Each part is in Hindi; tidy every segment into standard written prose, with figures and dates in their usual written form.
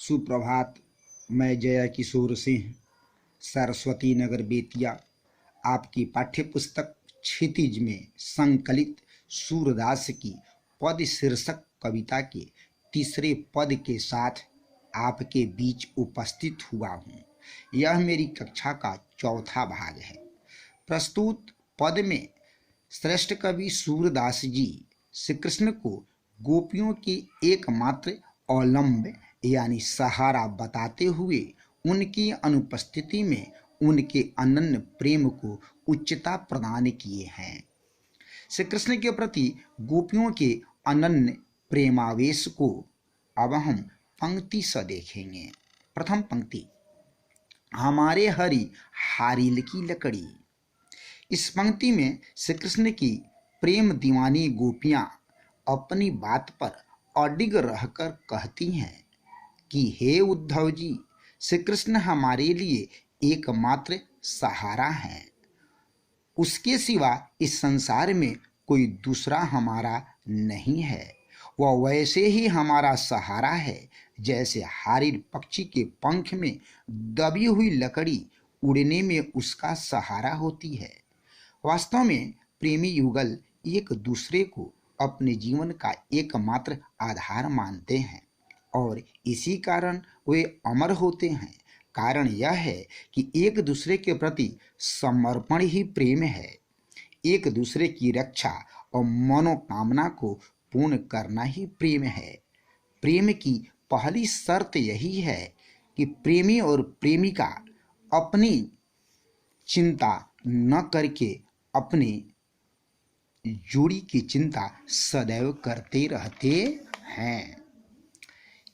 सुप्रभात। मैं जया किशोर सिंह, सरस्वती नगर बेतिया, आपकी पाठ्य पुस्तक क्षितिज में संकलित सूरदास की पद शीर्षक कविता के तीसरे पद के साथ आपके बीच उपस्थित हुआ हूँ। यह मेरी कक्षा का चौथा भाग है। प्रस्तुत पद में श्रेष्ठ कवि सूरदास जी श्री कृष्ण को गोपियों की एकमात्र अवलंब यानी सहारा बताते हुए उनकी अनुपस्थिति में उनके अनन्य प्रेम को उच्चता प्रदान किए हैं। श्री कृष्ण के प्रति गोपियों के अनन्य प्रेमावेश को अब हम पंक्ति से देखेंगे। प्रथम पंक्ति, हमारे हरि हारिल की लकड़ी। इस पंक्ति में श्री कृष्ण की प्रेम दीवानी गोपियां अपनी बात पर अडिग रहकर कहती हैं कि हे उद्धव जी, श्री कृष्ण हमारे लिए एकमात्र सहारा हैं। उसके सिवा इस संसार में कोई दूसरा हमारा नहीं है। वह वैसे ही हमारा सहारा है जैसे हारिर पक्षी के पंख में दबी हुई लकड़ी उड़ने में उसका सहारा होती है। वास्तव में प्रेमी युगल एक दूसरे को अपने जीवन का एकमात्र आधार मानते हैं और इसी कारण वे अमर होते हैं। कारण यह है कि एक दूसरे के प्रति समर्पण ही प्रेम है। एक दूसरे की रक्षा और मनोकामना को पूर्ण करना ही प्रेम है। प्रेम की पहली शर्त यही है कि प्रेमी और प्रेमिका अपनी चिंता न करके अपनी जोड़ी की चिंता सदैव करते रहते हैं।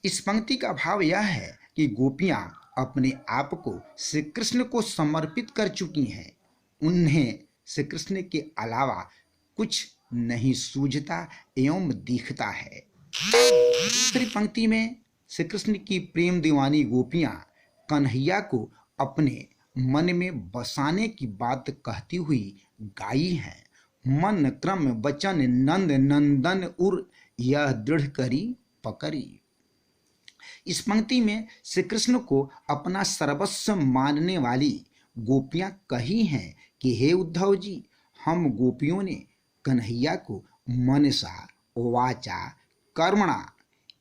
इस पंक्ति का भाव यह है कि गोपियां अपने आप को श्री कृष्ण को समर्पित कर चुकी हैं। उन्हें श्री कृष्ण के अलावा कुछ नहीं सूझता एवं दिखता है। दूसरी पंक्ति में श्री कृष्ण की प्रेम दीवानी गोपियां कन्हैया को अपने मन में बसाने की बात कहती हुई गाई हैं। मन क्रम वचन नंद नंदन उर यह दृढ़ करी पकड़ी। इस पंक्ति में श्री कृष्ण को अपना सर्वस्व मानने वाली गोपियां कही हैं कि हे उद्धव जी, हम गोपियों ने कन्हैया को मनसा वाचा कर्मणा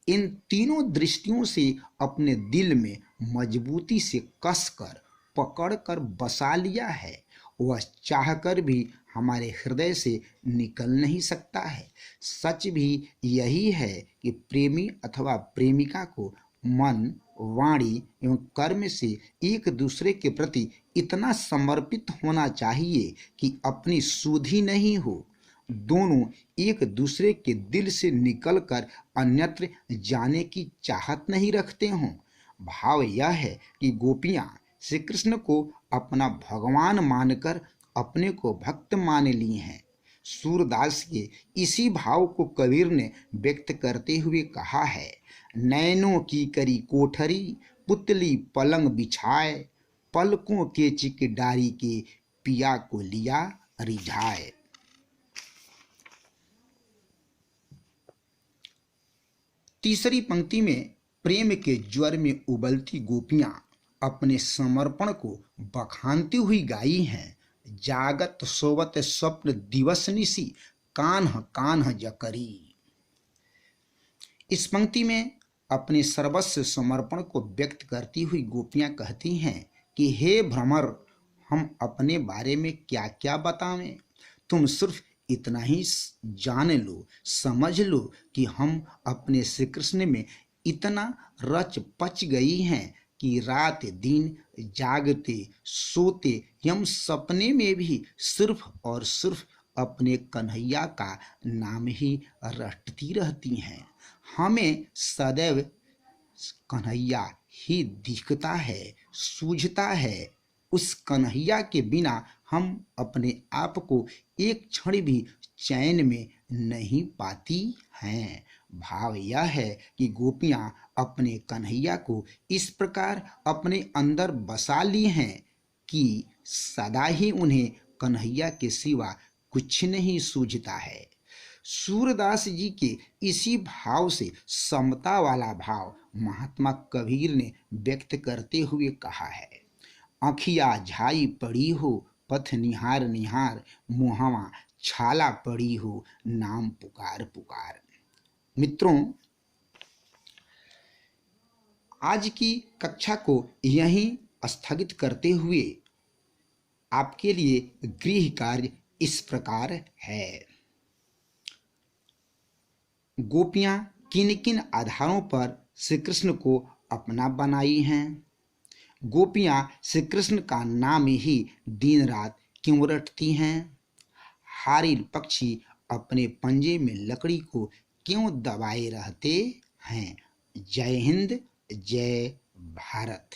इन तीनों दृष्टियों से अपने दिल में मजबूती से कसकर पकड़कर बसा लिया है। वह चाहकर भी हमारे हृदय से निकल नहीं सकता है। सच भी यही है कि प्रेमी अथवा प्रेमिका को मन, वाणी एवं कर्म से एक दूसरे के प्रति इतना समर्पित होना चाहिए कि अपनी सुधि नहीं हो। दोनों एक दूसरे के दिल से निकलकर अन्यत्र जाने की चाहत नहीं रखते हों। भाव यह है कि गोपियां श्री कृष्ण को अपना भगवान मानकर अपने को भक्त मान ली हैं। सूरदास के इसी भाव को कबीर ने व्यक्त करते हुए कहा है, नैनों की करी कोठरी पुतली पलंग बिछाए, पलकों के चिकडारी के पिया को लिया रिझाए। तीसरी पंक्ति में प्रेम के ज्वर में उबलती गोपियां अपने समर्पण को बखानती हुई गाई हैं। जागत सोवत स्वप्न दिवस निसी कान्ह कान्ह जकरी। इस पंक्ति में अपने सर्वस्व समर्पण को व्यक्त करती हुई गोपियां कहती हैं कि हे भ्रमर, हम अपने बारे में क्या क्या बतावें। तुम सिर्फ इतना ही जान लो, समझ लो कि हम अपने श्री कृष्ण में इतना रच पच गई हैं कि रात दिन जागते सोते एवं सपने में भी सिर्फ और सिर्फ अपने कन्हैया का नाम ही रटती रहती हैं। हमें सदैव कन्हैया ही दिखता है, सूझता है। उस कन्हैया के बिना हम अपने आप को एक क्षण भी चैन में नहीं पाती हैं। भाव यह है कि गोपियां अपने कन्हैया को इस प्रकार अपने अंदर बसा ली हैं कि सदा ही उन्हें कन्हैया के सिवा कुछ नहीं सूझता है। सूरदास जी के इसी भाव से समता वाला भाव महात्मा कबीर ने व्यक्त करते हुए कहा है, आँखिया झाई पड़ी हो पथ निहार निहार, मुहावा छाला पड़ी हो नाम पुकार पुकार। मित्रों, आज की कक्षा को यहीं स्थगित करते हुए आपके लिए गृह कार्य इस प्रकार है। गोपियां किन किन आधारों पर श्री कृष्ण को अपना बनाई हैं? गोपियां श्री कृष्ण का नाम ही दिन रात क्यों रटती हैं? हारिल पक्षी अपने पंजे में लकड़ी को क्यों दबाए रहते हैं? जय हिंद, जय भारत।